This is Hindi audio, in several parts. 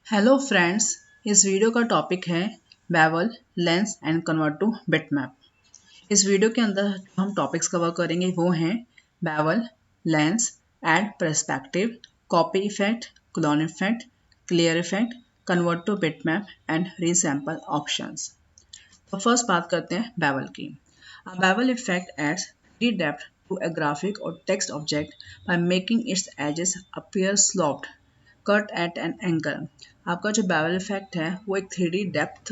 हेलो फ्रेंड्स, इस वीडियो का टॉपिक है bevel, lens and convert to bitmap. इस वीडियो के अंदर हम टॉपिक्स कवर करेंगे वो हैं bevel, lens, add perspective, copy effect, clone effect, clear effect, convert to bitmap and resample options. तो फर्स्ट बात करते हैं बेवल की। Bevel effect adds 3D depth to a graphic or text object by making its edges appear sloped, cut at an angle. आपका जो बेवल इफेक्ट है वो एक 3D डेप्थ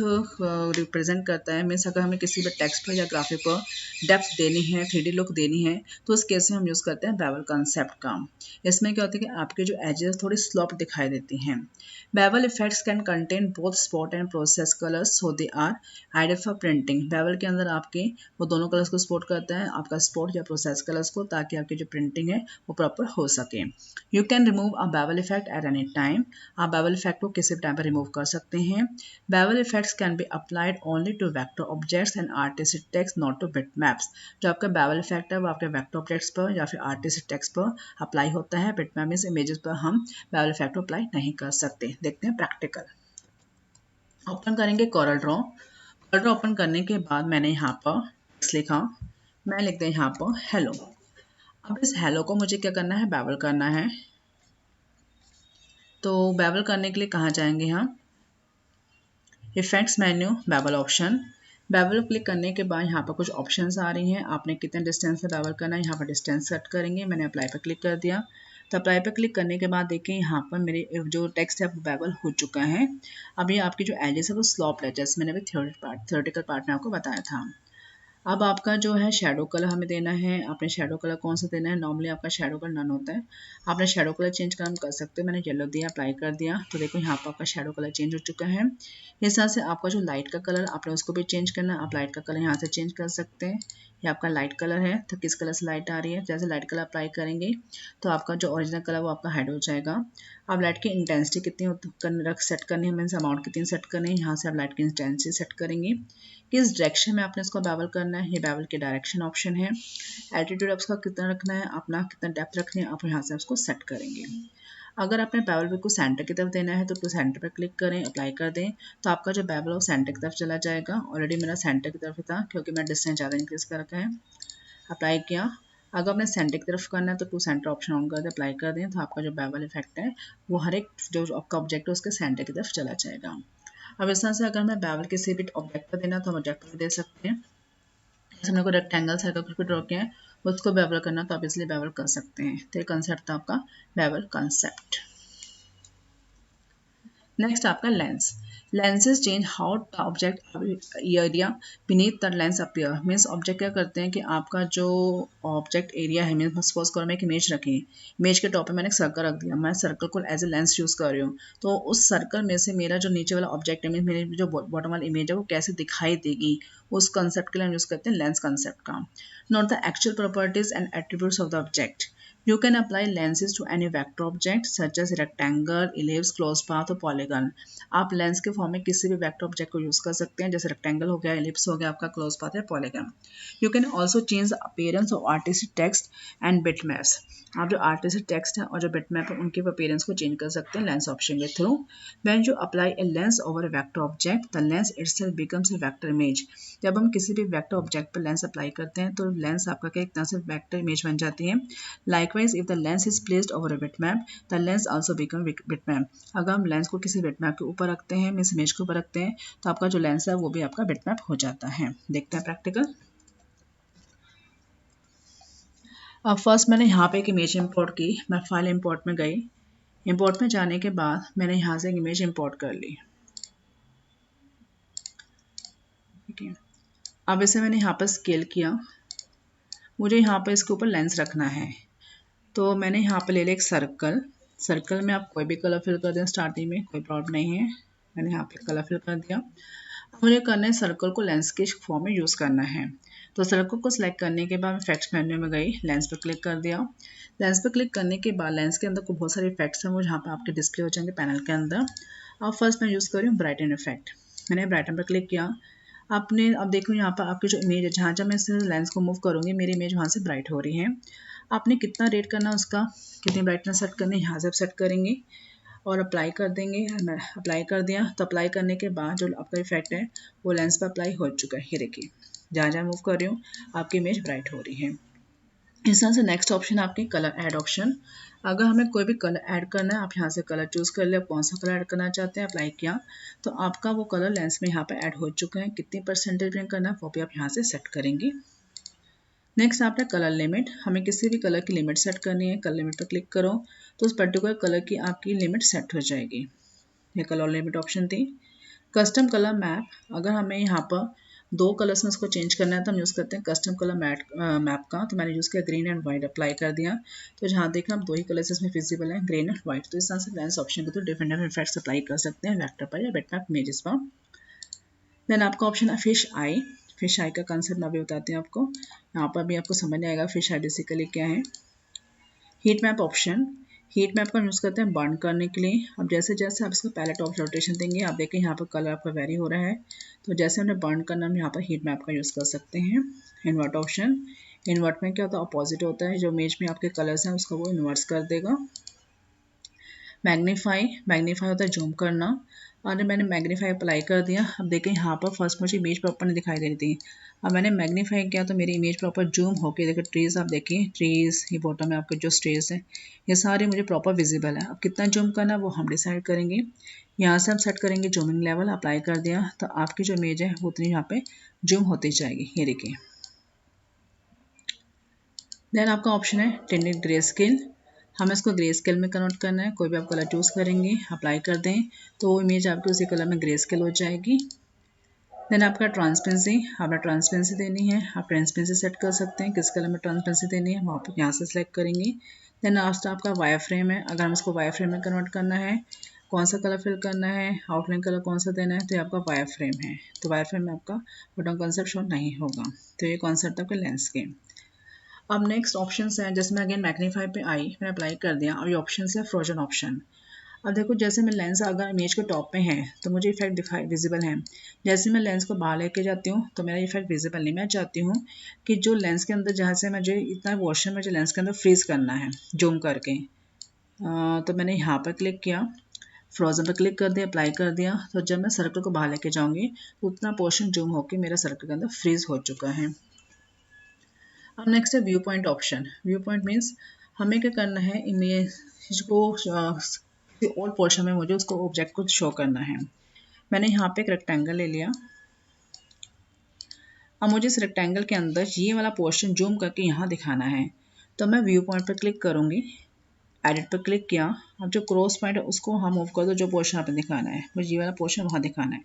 रिप्रेजेंट करता है। मीन्स अगर हमें किसी भी टेक्स्ट पर या ग्राफिक पर डेप्थ देनी है, 3D लुक देनी है, तो उस केस में हम यूज़ करते हैं बेवल कंसेप्ट का। इसमें क्या होता है कि आपके जो एजेस थोड़ी स्लोप दिखाई देती हैं। Bevel effects can contain both spot and process colours, so they are ideal for printing. Bevel के अंदर आपके वो दोनों कलर्स को सपोर्ट करता है, आपका स्पॉट या प्रोसेस कलर्स को, ताकि आपकी जो प्रिंटिंग है वो प्रॉपर हो सके। You can remove a bevel effect at any time. आप बेवल इफेक्ट को किसी भी टाइम पर रिमूव कर सकते हैं। Bevel effects can be applied only to vector objects and artistic text, not to bitmaps. जो आपका बेवल इफेक्ट है वो आपके वेक्टर ऑब्जेक्ट्स पर या फिर आर्टिस्टिक टेक्स्ट पर अप्लाई होता है। बिटमैप मींस इमेजेस पर हम बेवल इफेक्ट को अप्लाई नहीं कर सकते। देखते हैं प्रैक्टिकल। ओपन करेंगे Corel Draw. Corel Draw open करने के बाद मैंने यहाँ पर टेक्स्ट लिखा। मैं लिखते हैं यहाँ पर हेलो। अब इस हेलो को मुझे क्या करना है, बेवल करना है। तो बेवल करने के लिए कहाँ जाएंगे हम, effects menu, bevel option. Bevel click करने के बाद यहाँ पर कुछ ऑप्शंस आ रही हैं। आपने कितने डिस्टेंस से बेवल करना है, यहाँ पर डिस्टेंस सेट करेंगे। मैंने अप्लाई पर क्लिक कर दिया। तो अप्लाई पर क्लिक करने के बाद देखिए यहाँ पर मेरे जो टेक्स्ट है वो बेवल हो चुका है। अभी आपकी जो एजेस है वो स्लॉप है, जैसे मैंने अभी थ्योरेटिकल पार्ट में आपको बताया था। अब आपका जो है शेडो कलर हमें देना है। आपने शेडो कलर कौन सा देना है, नॉर्मली आपका शेडो कलर नन होता है। आपने शेडो कलर चेंज कर सकते हो। मैंने येलो दिया, अप्लाई कर दिया, तो देखो यहाँ पर आपका शेडो कलर चेंज हो चुका है। इस तरह से आपका जो लाइट का कलर आपने उसको भी चेंज करना है। आप लाइट का कलर यहाँ से चेंज कर सकते हैं। ये आपका लाइट कलर है, तो किस कलर से लाइट आ रही है, जैसे लाइट कलर अप्लाई करेंगे तो आपका जो ओरिजिनल कलर वो आपका हाइड हो जाएगा। आप लाइट की इंटेंसिटी कितनी सेट करनी है, मीन्स अमाउंट कितनी सेट करनी है, यहाँ से आप लाइट की इंटेंसिटी सेट करेंगे। किस डायरेक्शन में आपने इसको बेवल करना है, ये बेवल के डायरेक्शन ऑप्शन है। एल्टीट्यूड आपका कितना रखना है, अपना कितना डेप्थ रखनी है, आप यहाँ से उसको सेट करेंगे। अगर आपने बेवल को सेंटर की तरफ देना है तो सेंटर पर क्लिक करें, अप्लाई कर दें, तो आपका जो बेवल वो सेंटर की तरफ चला जाएगा। ऑलरेडी मेरा सेंटर की तरफ था क्योंकि मैं डिस्टेंस ज़्यादा इंक्रीज कर रखा है। अप्लाई किया। अगर आपने सेंटर की तरफ करना है तो टू सेंटर ऑप्शन ऑन कर दें, अप्लाई कर दें, तो आपका जो बेवल इफेक्ट है वो हर एक जो आपका ऑब्जेक्ट है उसके सेंटर की तरफ चला जाएगा। अब इस तरह से अगर मैं बेवल किसी भी ऑब्जेक्ट पर देना तो हम ऑब्जेक्ट पर दे सकते हैं। जैसे हमने कोई रेक्टेंगल सर्कल कुछ भी ड्रॉ किया है उसको बेवल करना तो आप इसलिए बेवल कर सकते हैं। तो ये कंसेप्ट था आपका बेवल कंसेप्ट। नेक्स्ट आपका lens. Lenses change how the object area beneath the lens appear. Means object क्या करते हैं कि आपका जो ऑब्जेक्ट एरिया है, मीन्स सपोज करो मैं एक इमेज रखी, इमेज के टॉप पे मैंने एक सर्कल रख दिया, मैं सर्कल को एज ए लेंस यूज़ कर रही हूँ। तो उस सर्कल में से मेरा जो नीचे वाला ऑब्जेक्ट है, मेरी जो बॉटम वाली इमेज है वो कैसे दिखाई देगी, उस कंसेप्ट के लिए हम यूज़ करते हैं लेंस कंसेप्ट का। Note the actual properties and attributes of the object. You can apply lenses to any vector object such as rectangle, ellipse, closed path और polygon। आप लेंस के फॉर्म में किसी भी वेक्टर ऑब्जेक्ट को यूज कर सकते हैं, जैसे रेक्टेंगल हो गया, एलिप्स हो गया, आपका क्लोज पाथ है, polygon. You can also change the appearance of artistic text and bitmaps. आप जो आर्टिस्टिक टेक्स्ट है और जो बिटमैप है उनके अपीयरेंस को चेंज कर सकते हैं लेंस ऑप्शन के through. When you apply a lens over A vector object the lens itself becomes a vector image. जब हम किसी भी वेक्टर ऑब्जेक्ट पर लेंस अप्लाई करते हैं तो लेंस आपका क्या एक तरह से वेक्टर इमेज बन जाती है। Likewise, if the lens is placed over a bitmap, the lens also become bitmap। अगर हम लेंस को किसी बिटमैप के ऊपर रखते हैं, मीन्स इमेज के ऊपर रखते हैं, तो आपका जो लेंस है वो भी आपका बिटमैप हो जाता है। देखते हैं प्रैक्टिकल। अब फर्स्ट मैंने यहाँ पे एक इमेज इंपोर्ट की। मैं फाइल इंपोर्ट में गई। इंपोर्ट में जाने के बाद मैंने यहाँ से एक इमेज इंपोर्ट कर ली। ठीक है। अब इसे मैंने यहाँ पर स्केल किया। मुझे यहाँ पर इसके ऊपर लेंस रखना है, तो मैंने यहाँ पे ले लिया एक सर्कल। सर्कल में आप कोई भी कलर फिल कर दें, स्टार्टिंग में कोई प्रॉब्लम नहीं है। मैंने यहाँ पे कलर फिल कर दिया। मुझे करना है सर्कल को लेंस के फॉर्म में यूज़ करना है। तो सर्कल को सिलेक्ट करने के बाद इफेक्ट्स मेन्यू में गई, लेंस पर क्लिक कर दिया। लेंस पर क्लिक करने के बाद लेंस के अंदर को बहुत सारे इफेक्ट्स हैं, वो जहाँ पर आपके डिस्प्ले हो जाएंगे पैनल के अंदर। अब फर्स्ट मैं यूज़ कर रही हूँ ब्राइटन इफेक्ट। मैंने ब्राइटन पर क्लिक किया। आपने अब देखो यहाँ पर आपकी जो इमेज है, जहाँ जहाँ मैं इस लेंस को मूव करूँगी मेरी इमेज वहाँ से ब्राइट हो रही है। आपने कितना रेट करना उसका, कितनी ब्राइटनेस सेट करनी है, यहाँ से सेट करेंगे। और अप्लाई कर देंगे। अप्लाई कर दिया तो अप्लाई करने के बाद जो आपका इफेक्ट है वो लेंस पर अप्लाई हो चुका है। ये देखिए जहाँ जहाँ मूव कर रही हूँ आपकी इमेज ब्राइट हो रही है। इस तरह से नेक्स्ट ऑप्शन आपकी कलर ऐड ऑप्शन। अगर हमें कोई भी कलर ऐड करना है, आप यहाँ से कलर चूज़ कर ले, कौन सा कलर ऐड करना चाहते हैं, अप्लाई किया तो आपका वो कलर लेंस में यहाँ पे ऐड हो चुका है। कितनी परसेंटेज में करना है वो भी आप यहाँ से सेट करेंगे। नेक्स्ट आपने कलर लिमिट, हमें किसी भी कलर की लिमिट सेट करनी है। कलर लिमिट पर क्लिक करो तो उस पर्टिकुलर कलर की आपकी लिमिट सेट हो जाएगी। ये कलर लिमिट ऑप्शन थी। कस्टम कलर मैप, अगर हमें यहाँ पर 2 कलर्स में उसको चेंज करना है तो हम यूज़ करते हैं कस्टम कलर मैप का। तो मैंने यूज़ किया ग्रीन एंड वाइट, अप्लाई कर दिया तो जहाँ देखना आप 2 ही कलर्स इसमें विजिबल हैं, ग्रीन एंड वाइट। तो इस तरह से लेंस ऑप्शन को तो डिफरेंट इफेक्ट्स अप्लाई कर सकते हैं वेक्टर पर या बिटमैप इमेजेस पर। देन आपका ऑप्शन है फिश आई। फिश आई का कंसेप्ट मैं अभी बताती हूँ आपको। यहाँ पर भी आपको समझ नहीं आएगा फिश आई बेसिकली क्या है। Heat map option, heat map का यूज़ करते हैं बर्न करने के लिए। अब जैसे जैसे आप इसको पैलेट ऑफ रोटेशन देंगे, आप देखें यहाँ पर कलर आपका वेरी हो रहा है, तो जैसे हमने बर्न करना हम यहाँ पर हीट मैप का यूज़ कर सकते हैं। इन्वर्ट ऑप्शन, इन्वर्ट में क्या होता है, अपोजिट होता है, जो इमेज में आपके कलर्स हैं उसका वो इन्वर्स कर देगा। मैग्नीफाई, मैग्नीफाई होता है जूम करना, और मैंने मैग्नीफाई अप्लाई कर दिया। अब देखें यहाँ पर फर्स्ट मुझे इमेज प्रॉपर नहीं दिखाई दे रही थी, अब मैंने मैग्नीफाई किया तो मेरी इमेज प्रॉपर जूम होके देखो ट्रीज, आप देखिए ट्रीज, ये बॉटम में आपके जो स्टेज है ये सारे मुझे प्रॉपर विजिबल है। अब कितना जूम करना है वो हम डिसाइड करेंगे। यहाँ से हम सेट करेंगे जूमिंग लेवल, अप्लाई कर दिया तो आपकी जो इमेज है वो उतनी यहाँ पे जूम होती जाएगी। ये देखिए। देन आपका ऑप्शन है टेंडेड ग्रे स्केल, हमें इसको ग्रे स्केल में कन्वर्ट करना है। कोई भी आप कलर चूज़ करेंगे, अप्लाई कर दें तो वो इमेज आपकी उसी कलर में ग्रे स्केल हो जाएगी। देन आपका ट्रांसपेरेंसी, आपने ट्रांसपेरेंसी देनी है, आप ट्रांसपेरेंसी सेट कर सकते हैं, किस कलर में ट्रांसपेरेंसी देनी है वो आप यहाँ से सिलेक्ट करेंगे। देन लास्ट आपका वायर फ्रेम है, अगर हम इसको वायर फ्रेम में कन्वर्ट करना है, कौन सा कलर फिल करना है, आउटलाइन कलर कौन सा देना है, तो ये आपका वायर फ्रेम है। तो वायर फ्रेम में आपका बटन कॉन्सेप्ट शो नहीं होगा। तो ये कॉन्सेप्ट आपके लेंस के। अब नेक्स्ट ऑप्शन है, जैसे मैं अगेन मैग्नीफाई पे आई, मैंने अप्लाई कर दिया। अब ये ऑप्शन है फ्रोजन ऑप्शन। अब देखो जैसे मैं लेंस अगर इमेज के टॉप पे है तो मुझे इफेक्ट दिखाई विजिबल है, जैसे मैं लेंस को बाहर लेके जाती हूँ तो मेरा इफेक्ट विजिबल नहीं। मैं चाहती हूँ कि जो लेंस के अंदर जहाँ से मुझे इतना पोर्शन मुझे लेंस के अंदर फ्रीज करना है जूम करके, तो मैंने यहाँ पर क्लिक किया, फ्रोजन पर क्लिक कर दिया, अप्लाई कर दिया। तो जब मैं सर्कल को बाहर लेके जाऊँगी तो उतना पोर्शन जूम होकर मेरा सर्कल के अंदर फ्रीज हो चुका है। अब नेक्स्ट है view point option. View point means हमें क्या करना है, इमेज को और पोर्शन में मुझे उसको ऑब्जेक्ट को शो करना है। मैंने यहाँ पे एक रेक्टेंगल ले लिया। अब मुझे इस रेक्टेंगल के अंदर ये वाला पोर्शन जूम करके यहाँ दिखाना है, तो मैं व्यू पॉइंट पर क्लिक करूँगी, एडिट पर क्लिक किया। अब जो क्रॉस पॉइंट है उसको हम मूव कर दो, जो पोर्शन आपने दिखाना है मुझे ये वाला पोर्शन वहाँ दिखाना है।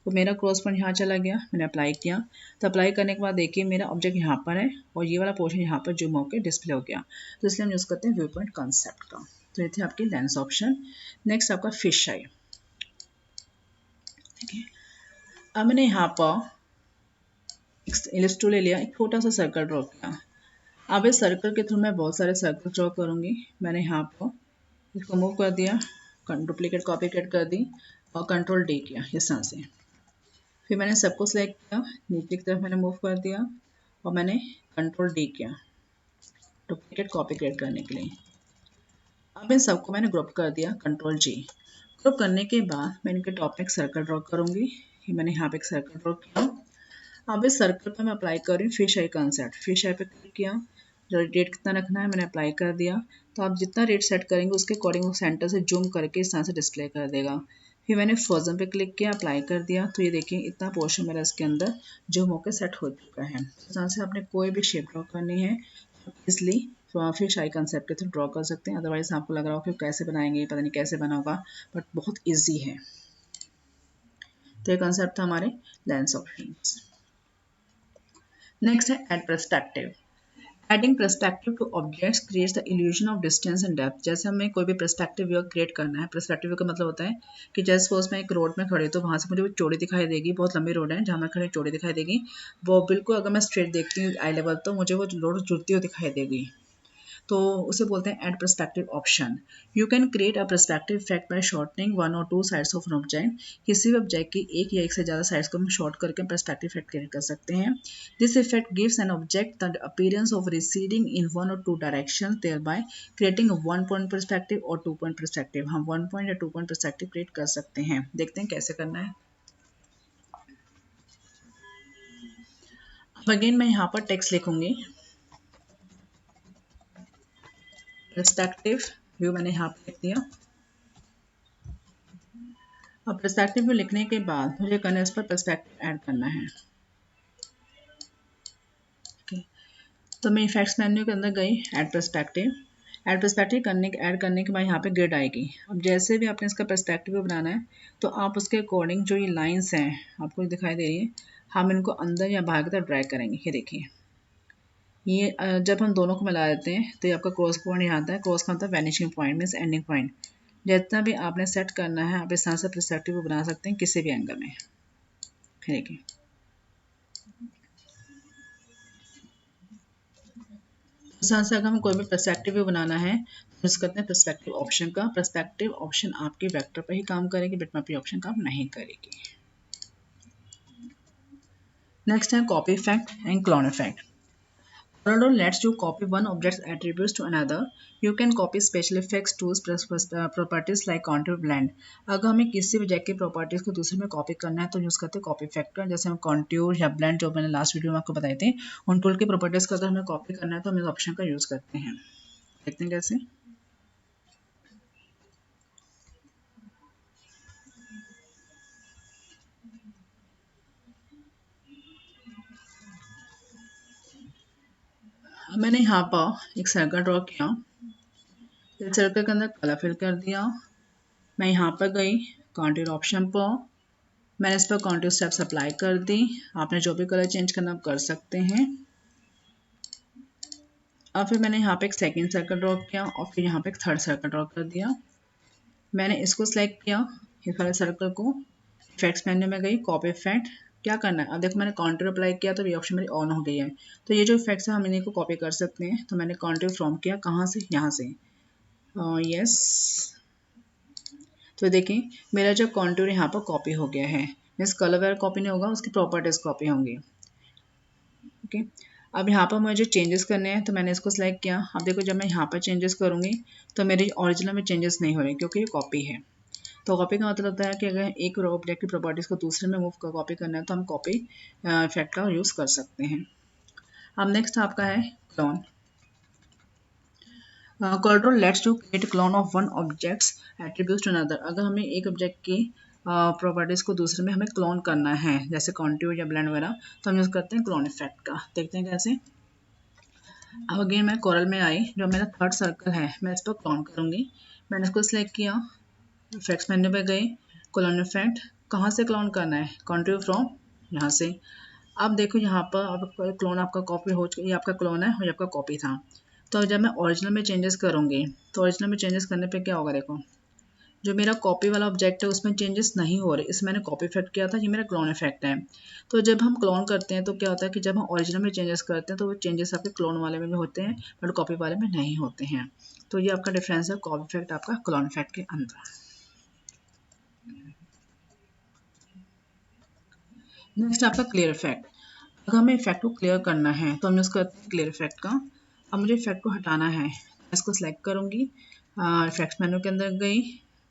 तो मेरा क्रॉस पॉइंट यहाँ चला गया, मैंने अप्लाई किया। तो अप्लाई करने के बाद देखिए मेरा ऑब्जेक्ट यहाँ पर है और ये वाला पोर्शन यहाँ पर जूम होकर डिस्प्ले हो गया। तो इसलिए हम यूज़ करते हैं व्यू पॉइंट कॉन्सेप्ट का। तो ये थी आपकी लेंस ऑप्शन। नेक्स्ट आपका फिश आई। ठीक है, अब मैंने यहाँ पर इलिप्स टूल ले लिया, एक छोटा सा सर्कल ड्रॉ किया। अब इस सर्कल के थ्रू मैं बहुत सारे सर्कल ड्रॉ करूँगी। मैंने यहाँ पर इसको मूव कर दिया, डुप्लीकेट कॉपी कट कर दी और कंट्रोल डी किया इस तरह से। फिर मैंने सबको सिलेक्ट किया, नीचे की तरफ मैंने मूव कर दिया और मैंने कंट्रोल डी किया डुप्लीकेट कॉपी क्रिएट करने के लिए। अब इन सबको मैंने ग्रुप कर दिया, कंट्रोल जी। ग्रुप करने के बाद मैं इनके टॉप में एक सर्कल ड्रॉ करूँगी। मैंने यहाँ पे एक सर्कल ड्रॉ किया। अब इस सर्कल पर मैं अप्लाई कर रही हूँ फिश आई कॉन्सेप्ट। फिश आई पे क्लिक किया, रेट कितना रखना है मैंने अप्लाई कर दिया। तो आप जितना रेट सेट करेंगे उसके अकॉर्डिंग वो सेंटर से जूम करके इस तरह से डिस्प्ले कर देगा। फिर मैंने फ्रोजन पे क्लिक किया, अप्लाई कर दिया। तो ये देखिए इतना पोर्शन मेरा इसके अंदर जूम होकर सेट हो चुका है। इस तरह से आपने कोई भी शेप ड्रॉ करनी है इसलिए फिश आई कंसेप्ट के थ्रू ड्रॉ कर सकते हैं। अदरवाइज आपको लग रहा हो कि कैसे बनाएंगे, पता नहीं कैसे बना होगा, बट बहुत ईजी है। तो ये कंसेप्ट था हमारे लेंस ऑप्शन। नेक्स्ट है add perspective. Adding perspective to objects creates the illusion of distance and depth. जैसे हमें कोई भी पर्सपेक्टिव व्यू क्रिएट करना है, पर्सपेक्टिव व्यू का मतलब होता है कि जैसे सपोज मैं एक रोड में खड़े तो वहाँ से मुझे चौड़ी दिखाई देगी, बहुत लंबी रोड है जहाँ मैं खड़े चौड़ी दिखाई देगी। वो बिल्कुल अगर मैं स्ट्रेट देखती हूँ आई लेवल तो मुझे वो रोड जुड़ती हुई दिखाई देगी। तो उसे बोलते हैं add perspective option. You can create a perspective effect by shortening one or two sides of an object. किसी भी ऑब्जेक्ट की एक या एक से ज़्यादा साइड्स को हम शॉर्ट करके पर्सपेक्टिव इफेक्ट क्रिएट कर सकते हैं। This effect gives an object the appearance of receding in one or two direction, thereby creating one point perspective or two point perspective. हम वन पॉइंट या टू पॉइंट पर्सपेक्टिव क्रिएट कर सकते हैं। देखते हैं कैसे करना है। अब अगेन मैं यहाँ पर टेक्स्ट लिखूंगी, पर्सपेक्टिव व्यू मैंने यहाँ पर लिख दिया। अब पर्सपेक्टिव व्यू लिखने के बाद मुझे करना है इस पर पर्सपेक्टिव ऐड करना है। तो मैं इफेक्ट्स मेन्यू के अंदर गई, add perspective. Add perspective add करने के बाद यहाँ पे ग्रिड आएगी। अब जैसे भी आपने इसका पर्सपेक्टिव बनाना है तो आप उसके अकॉर्डिंग जो ये लाइंस हैं आपको दिखाई दे रही है, हम इनको अंदर या बाहर की तरफ ड्रैग करेंगे। ये देखिए, ये जब हम दोनों को मिला देते हैं तो ये आपका क्रॉस पॉइंट यहाँ आता है। क्रॉस का मतलब vanishing point means ending point. जितना भी आपने सेट करना है आप इस तरह से पर्सपेक्टिव बना सकते हैं किसी भी एंगल में। देखिए, इस तरह से अगर हम कोई भी पर्सपेक्टिव व्यू बनाना है तो यूज करते हैं पर्सपेक्टिव ऑप्शन का। पर्सपेक्टिव ऑप्शन आपके वेक्टर पर ही काम करेगी, बिटमैप पे ऑप्शन काम नहीं करेगी। नेक्स्ट है copy effect and clone effect. Coreldraw lets you copy one object's attributes to another. You can copy special effects tools properties like contour blend. अगर हमें किसी भी ऑब्जेक्ट की प्रॉपर्टीज को दूसरे में कॉपी करना है तो यूज करते हैं कॉपी फैक्टर। जैसे हम कॉन्ट्योर या ब्लेंड जो मैंने लास्ट वीडियो में आपको बताए थे, उन टूल की प्रॉपर्टीज को अगर हमें कॉपी करना है तो हम इस ऑप्शन का यूज करते हैं। देखते हैं कैसे। मैंने यहाँ पर एक सर्कल ड्रॉ किया, सर्कल के अंदर कलर फिल कर दिया। मैं यहाँ पर गई कॉन्टूर ऑप्शन पर, मैंने इस पर कॉन्टूर स्टेप्स अप्लाई कर दी। आपने जो भी कलर चेंज करना आप कर सकते हैं। अब फिर मैंने यहाँ पे एक सेकंड सर्कल ड्रॉ किया और फिर यहाँ पे एक थर्ड सर्कल ड्रॉ कर दिया। मैंने इसको सिलेक्ट किया, इस वाले सर्कल को। इफेक्ट्स मेन्यू में गई, कॉपी इफेक्ट। क्या करना है, अब देखो मैंने कॉन्टूर अप्लाई किया तो ये ऑप्शन मेरी ऑन हो गई है। तो ये जो इफेक्ट्स है हम इन्हीं को कॉपी कर सकते हैं। तो मैंने कॉन्टूर फ्रॉम किया, कहाँ से, यहाँ से। यस, तो देखिए मेरा जो कॉन्टूर यहाँ पर कॉपी हो गया है। मीन्स कलर वेयर कॉपी नहीं होगा, उसकी प्रॉपर्टीज कॉपी होंगी। ओके, अब यहाँ पर मुझे चेंजेस करने हैं तो मैंने इसको सिलेक्ट किया। अब देखो जब मैं यहाँ पर चेंजेस करूँगी तो मेरी ओरिजिनल में चेंजेस नहीं हो रहे क्योंकि ये कॉपी है। तो कॉपी का मतलब होता है कि अगर एक ऑब्जेक्ट की प्रॉपर्टीज को दूसरे में मूव कर कॉपी करना है तो हम कॉपी इफेक्ट का यूज़ कर सकते हैं। अब नेक्स्ट आपका है clone. Coreldraw lets you create clone of one object's attributes to another. अगर हमें एक ऑब्जेक्ट की प्रॉपर्टीज को दूसरे में हमें क्लोन करना है, जैसे कॉन्ट्योर या ब्लेंड वगैरह, तो हम यूज करते हैं क्लोन इफेक्ट का। देखते हैं कैसे। अब अगेन मैं कोरल में आई, जो मेरा थर्ड सर्कल है मैं इस पर क्लोन करूंगी। मैंने इसको सिलेक्ट किया, इफेक्ट्स मेन्यू पे गई, क्लोन इफेक्ट। कहाँ से क्लोन करना है, कॉन्ट्योर फ्रॉम, यहाँ से। अब देखो यहाँ पर अब क्लोन आपका कॉपी हो चुका, ये आपका क्लोन है और ये आपका कॉपी था। तो जब मैं ओरिजिनल में चेंजेस करूँगी तो ओरिजिनल में चेंजेस करने पे क्या होगा, देखो जो मेरा कॉपी वाला ऑब्जेक्ट है उसमें चेंजेस नहीं हो रहे। इसमें मैंने कॉपी इफेक्ट किया था, ये मेरा क्लोन इफेक्ट है। तो जब हम क्लोन करते हैं तो क्या होता है कि जब हम ओरिजिनल में चेंजेस करते हैं तो वो चेंजेस आपके क्लोन वाले में भी होते हैं बट कॉपी वाले में नहीं होते हैं। तो ये आपका डिफरेंस है कॉपी इफेक्ट आपका क्लोन इफेक्ट के अंदर। नेक्स्ट आपका क्लियर इफेक्ट। अगर हमें इफेक्ट को क्लियर करना है तो हम यूज़ करते हैं क्लियर इफेक्ट का। अब मुझे इफेक्ट को हटाना है, इसको सिलेक्ट करूँगी, इफेक्ट्स मेनू के अंदर गई,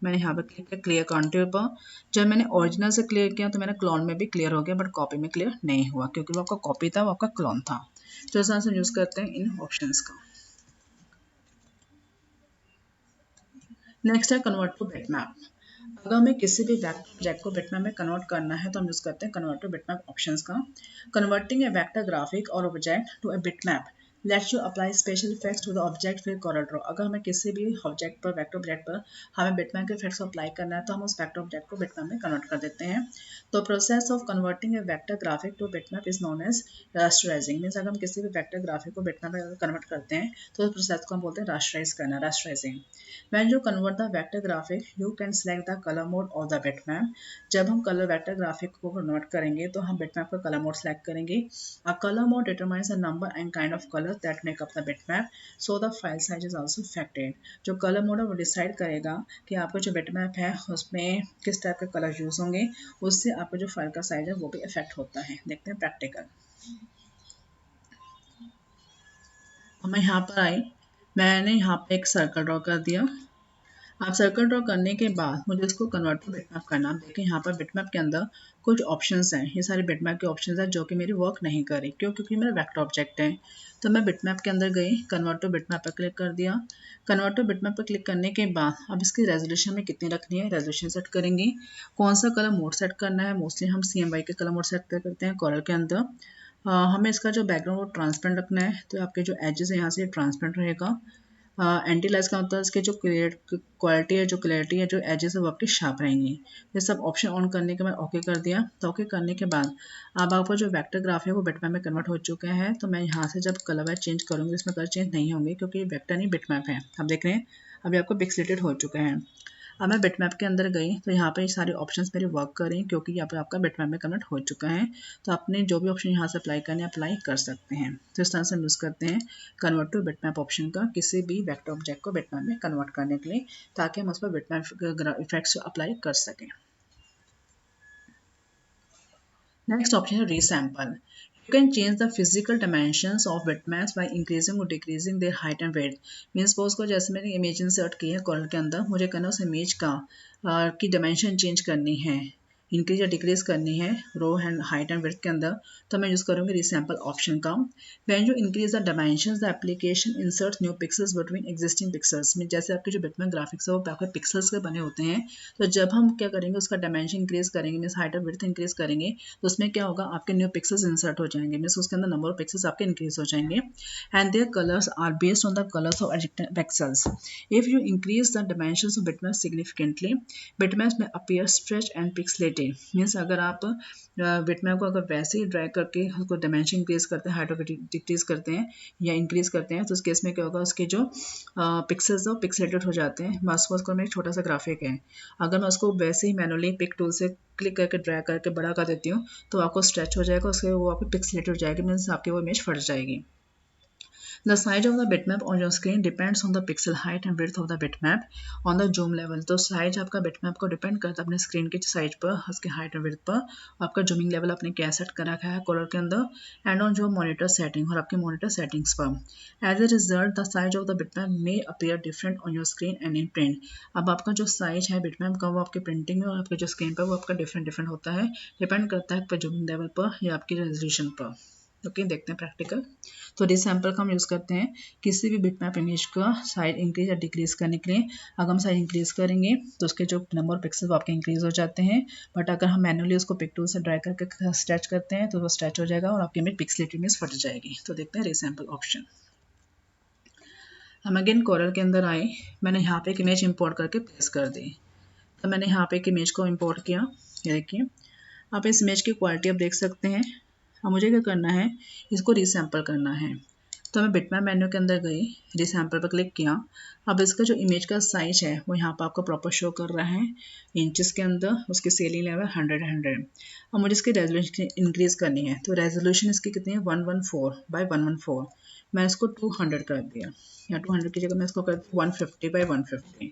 मैंने यहाँ पर क्लिक किया क्लियर कॉन्टूर पर। जब मैंने ओरिजिनल से क्लियर किया तो मेरा क्लोन में भी क्लियर हो गया बट कॉपी में क्लियर नहीं हुआ क्योंकि वो आपका कॉपी था, वो आपका क्लोन था। तो इस तरह से यूज़ करते हैं इन ऑप्शंस का। नेक्स्ट है कन्वर्ट टू बिटमैप। अगर हमें किसी भी ऑब्जेक्ट को बिटमैप में कन्वर्ट करना है तो हम यूज़ करते हैं कन्वर्ट टू बिटमैप ऑप्शंस का। कन्वर्टिंग ए वेक्टर ग्राफिक और object to a bitmap lets you apply special effects to the object with CorelDRAW. अगर हमें किसी भी ऑब्जेक्ट पर, वेक्टर ऑब्जेक्ट पर हमें बिटमैप के इफेक्ट्स को अप्लाई करना है तो हम उस वेक्टर ऑब्जेक्ट को बिटमैप में कन्वर्ट कर देते हैं। तो process of converting a vector graphic to bitmap is known as rasterizing. Means अगर हम किसी भी वेक्टर ग्राफिक को बिटमैप में कन्वर्ट करते हैं तो उस प्रोसेस को हम बोलते हैं रास्टराइज करना, रास्टराइजिंग। When you convert the vector graphic, you can select the color mode of the bitmap. जब हम कलर वेक्टर ग्राफिक को कन्वर्ट करेंगे तो हम बिटमैप का कलर मोड सेलेक्ट करेंगे। A color mode determines the number and kind of color color that make up the bitmap, so the file size is also affected. जो color mode है वो decide करेगा कि आपका जो bitmap है उसमें किस टाइप के कलर यूज होंगे, उससे आपका जो फाइल का साइज है वो भी इफेक्ट होता है। देखते हैं प्रैक्टिकल। मैं यहाँ पर आई, मैंने यहाँ पे एक सर्कल ड्रॉ कर दिया। आप सर्कल ड्रॉ करने के बाद मुझे इसको कन्वर्ट टू बिटमैप करना। देखिए यहाँ पर बिटमैप के अंदर कुछ ऑप्शंस हैं, ये सारे बिटमैप के ऑप्शंस हैं जो कि मेरी वर्क नहीं कर रही, क्यों? क्योंकि मेरा वेक्टर ऑब्जेक्ट है। तो मैं बिटमैप के अंदर गई, कन्वर्ट टू बिटमैप पर क्लिक कर दिया। कन्वर्ट टू बिटमैप पर क्लिक करने के बाद अब इसकी रेजोल्यूशन में कितनी रखनी है, रेजोल्यूशन सेट करेंगे। कौन सा कलर मोड सेट करना है, मोस्टली हम CMY के कलर मोड सेट करते हैं कलर के अंदर। हमें इसका जो बैकग्राउंड वो ट्रांसपेरेंट रखना है, तो आपके जो एजेस है यहाँ से ट्रांसपेरेंट रहेगा। एंटी लाइज का मतलब इसके जो क्वालिटी है, जो क्लैरिटी है, जो एजेस है वो आपके शार्प रहेंगे। ये सब ऑप्शन ऑन करने के बाद ओके कर दिया। तो ओके करने के बाद अब आपका जो वेक्टर ग्राफ है वो बिटमैप में कन्वर्ट हो चुका है। तो मैं यहाँ से जब कलर वाइज चेंज करूँगी इसमें कलर चेंज नहीं होंगे, क्योंकि ये वेक्टर नहीं बिटमैप है। आप देख रहे हैं अभी आपको पिक्सेलेटेड हो चुका है। अब मैं बिटमैप के अंदर गई तो यहाँ पे सारे ऑप्शंस मेरे वर्क कर रहे हैं, क्योंकि यहाँ पे आपका बिटमैप में कन्वर्ट हो चुका है। तो आपने जो भी ऑप्शन यहाँ से अप्लाई करने अप्लाई कर सकते हैं। तो इस तरह से हम यूज़ करते हैं कन्वर्ट टू बिटमैप ऑप्शन का किसी भी वेक्टर ऑब्जेक्ट को बिटमैप में कन्वर्ट करने के लिए, ताकि हम उस पर बिटमैप इफेक्ट्स अप्लाई कर सकें। नेक्स्ट ऑप्शन है रीसैम्पल। You can change the physical dimensions of bitmaps by increasing or decreasing their height and width। Means suppose को जैसे मैंने इमेज इंसर्ट की है कॉलर के अंदर, मुझे करना उस इमेज का की डायमेंशन चेंज करनी है, इंक्रीज या डिक्रीज करनी है row and height and width के अंदर, तो मैं यूज़ करूँगी रीसैम्पल ऑप्शन का। When you increase the dimensions the application insert new pixels between existing pixels. में जैसे आपके जो बिटमैप ग्राफिक्स है वो आपके पिक्सेल्स के बने होते हैं, तो जब हम क्या करेंगे उसका डायमेंशन इंक्रीज करेंगे, मीन्स हाइट और विड्थ इंक्रीज करेंगे, तो उसमें क्या होगा आपके न्यू पिक्सेल्स इंसर्ट हो जाएंगे, मीन्स उसके अंदर नंबर ऑफ पिक्सेल्स आपके इंक्रीज हो जाएंगे। And their colours are based on the colours of adjective pixels. If you increase the dimensions of bitmap significantly, bitmaps में appear stretch and pixelated. Means अगर आप बिटमैप को अगर वैसे ही ड्रैग करके उसको डायमेंशन इंक्रीज करते हैं, हाइट और डिक्रीज करते हैं या इंक्रीज करते हैं, तो उस केस में क्या होगा उसके जो पिक्सेल्स है वो पिक्सलेटेड हो जाते हैं। सपोज को मैं एक छोटा सा ग्राफिक है, अगर मैं उसको वैसे ही मैनुअली पिक टूल से क्लिक करके ड्रैग करके बड़ा कर देती हूँ तो आपको स्ट्रेच हो जाएगा, उसके वो आपको पिक्सलेटेड हो जाएगी, मीन्स आपकी वो इमेज फट जाएगी। The size of the bitmap on your screen depends on the pixel height and width of the bitmap on the zoom level। तो साइज आपका बिटमैप को डिपेंड करता है अपने स्क्रीन के साइज पर, उसके हाइट और विड्थ पर, आपका जूमिंग लेवल आपने क्या सेट कर रखा है कलर के अंदर, एंड ऑन जो मॉनिटर सेटिंग और आपके मॉनिटर सेटिंग्स पर। As a result the size of the bitmap may appear different on your screen and in print. अब आपका जो साइज है बिटमैप का वो आपके प्रिंटिंग में और आपके जो स्क्रीन पर वो आपका डिफरेंट होता है, डिपेंड करता है आपके जूमिंग लेवल पर या आपकी रेजोल्यूशन पर। ओके, देखते हैं प्रैक्टिकल। तो रीसैम्पल का हम यूज़ करते हैं किसी भी बिटमैप इमेज का साइज इंक्रीज या डिक्रीज करने के लिए। अगर हम साइज इंक्रीज करेंगे तो उसके जो नंबर ऑफ पिक्सेल आपके इंक्रीज हो जाते हैं, बट अगर हम मैनुअली उसको पिक टूल से ड्रैग करके स्ट्रेच करते हैं तो वो स्ट्रेच हो जाएगा और आपकी इमेज पिक्सलेटेड इमेज फट जाएगी। तो देखते हैं रीसैम्पल ऑप्शन। हम अगेन कोरल के अंदर आए, मैंने यहाँ पे एक इमेज इंपोर्ट करके प्लेस कर दी। तो मैंने यहाँ पे एक इमेज को इंपोर्ट किया, ये देखिए। आप इस इमेज की क्वालिटी आप देख सकते हैं। अब मुझे क्या करना है, इसको रीसैम्पल करना है। तो मैं बिटमैप मेन्यू के अंदर गई, रीसैम्पल पर क्लिक किया। अब इसका जो इमेज का साइज है वो यहाँ पर आपको प्रॉपर शो कर रहा है इंचेस के अंदर, उसकी सेलिंग लेवल 100। अब मुझे इसकी रेजोल्यूशन इंक्रीज करनी है, तो रेजोल्यूशन इसकी कितनी है 114x114। मैं इसको 200 कर दिया, या 200 की जगह मैं इसको कर दी 150x150।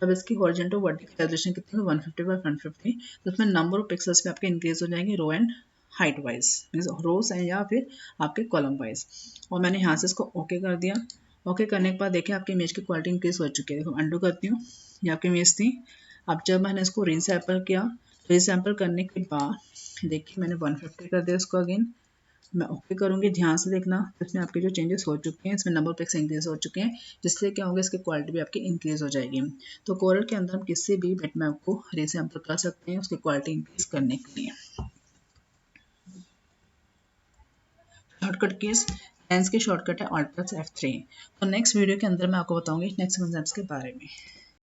अब इसकी हॉरिजॉन्टल वर्टिकल रेजोल्यूशन कितनी है 150x150। तो उसमें नंबर ऑफ पिक्सल्स पे आपके इंक्रीज हो जाएंगे row and height wise, means rows हैं या फिर आपके कॉलम वाइज। और मैंने यहाँ से इसको ओके कर दिया। ओके करने के बाद देखिए आपकी इमेज की क्वालिटी इंक्रीज हो चुकी है। देखो अंडू करती हूँ, ये आपकी इमेज थी। अब जब मैंने इसको रीसैम्पल किया, रीसैम्पल करने के बाद देखिए मैंने 150 कर दिया इसको। अगेन मैं ओके करूँगी, ध्यान से देखना, इसमें आपके जो चेंजेस हो चुके हैं, इसमें नंबर पिक्स इंक्रीज हो चुके हैं, जिससे क्या होगा इसकी क्वालिटी भी आपकी इंक्रीज हो जाएगी। तो कोरल के अंदर हम किसी भी बिटमैप को रीसैम्पल कर सकते हैं उसकी क्वालिटी इंक्रीज करने के लिए। शॉर्टकट कीज, लेंस की शॉर्टकट है Alt+F3। तो नेक्स्ट वीडियो के अंदर मैं आपको बताऊंगी नेक्स्ट कॉन्सेप्ट्स के बारे में।